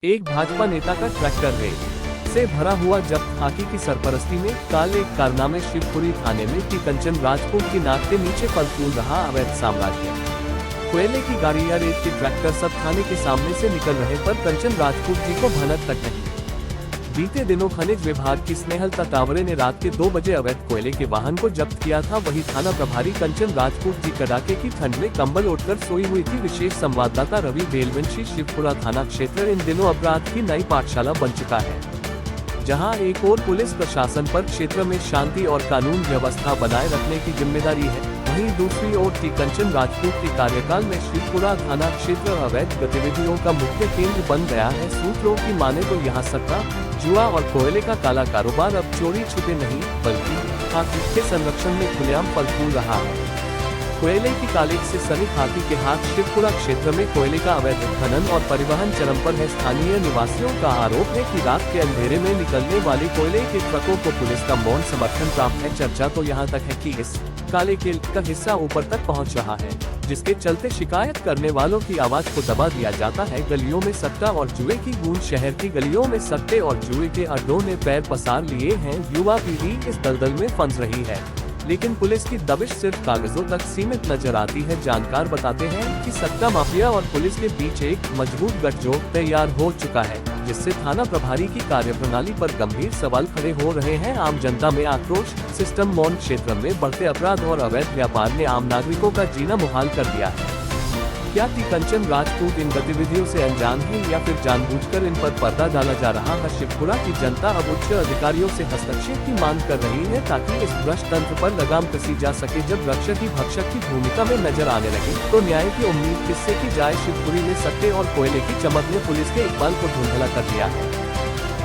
एक भाजपा नेता का ट्रैक्टर रेल से भरा हुआ जब्त। खाकी की सरपरस्ती में कल एक कारनामे। शिवपुरी थाने में टी कंचन राजपूत की नाक के नीचे फल फूल रहा अवैध साम्राज्य। कोयले की गाड़ी या रेत के ट्रैक्टर सब थाने के सामने से निकल रहे पर कंचन राजपूत जी को भनक तक नहीं। बीते दिनों खनिज विभाग की स्नेहलता टावरे ने रात के 2 बजे अवैध कोयले के वाहन को जब्त किया था। वही थाना प्रभारी कंचन राजपूत जी कड़ाके की ठंड में कंबल ओढ़कर सोई हुई थी। विशेष संवाददाता रवि बेलवंशी। शिवपुरा थाना क्षेत्र इन दिनों अपराध की नई पाठशाला बन चुका है, जहां एक और पुलिस प्रशासन पर क्षेत्र में शांति और कानून व्यवस्था बनाए रखने की जिम्मेदारी है, वहीं दूसरी ओर टी कंचन राजपूत के कार्यकाल में शिवपुरा थाना क्षेत्र अवैध गतिविधियों का मुख्य केंद्र बन गया है। सूत्रों की माने तो यहाँ सट्टा, जुआ और कोयले का काला कारोबार अब चोरी छुपे नहीं बल्कि खाकी के संरक्षण में खुलेआम फल फूल रहा है। कोयले की कालिक से सनी खाकी के हाथ। शिवपुरा क्षेत्र में कोयले का अवैध खनन और परिवहन चरम पर है। स्थानीय निवासियों का आरोप है कि रात के अंधेरे में निकलने वाले कोयले के ट्रकों को पुलिस का मौन समर्थन प्राप्त है। चर्चा तो यहाँ तक है कि इस काले केल का हिस्सा ऊपर तक पहुँच रहा है, जिसके चलते शिकायत करने वालों की आवाज को दबा दिया जाता है। गलियों में सट्टा और जुए की गूंज। शहर की गलियों में सट्टे और जुए के अड्डों ने पैर पसार लिए हैं। युवा पीढ़ी इस दलदल में फंस रही है, लेकिन पुलिस की दबिश सिर्फ कागजों तक सीमित नजर आती है। जानकार बताते हैं कि सट्टा माफिया और पुलिस के बीच एक मजबूत गठजोड़ तैयार हो चुका है, जिससे थाना प्रभारी की कार्यप्रणाली पर गंभीर सवाल खड़े हो रहे हैं। आम जनता में आक्रोश। सिस्टम मौन। क्षेत्र में बढ़ते अपराध और अवैध व्यापार ने आम नागरिकों का जीना मुहाल कर दिया है। क्या टी कंचन राजपूत इन गतिविधियों से अनजान है या फिर जानबूझकर इन पर पर्दा डाला जा रहा है? शिवपुरा की जनता अब उच्च अधिकारियों से हस्तक्षेप की मांग कर रही है, ताकि इस भ्रष्ट तंत्र पर लगाम कसी जा सके। जब रक्षक ही भक्षक की भूमिका में नजर आने लगे तो न्याय की उम्मीद किससे की जाए? शिवपुरी में सट्टे और कोयले की चमक ने पुलिस के इकबाल को धुंधला कर दिया है।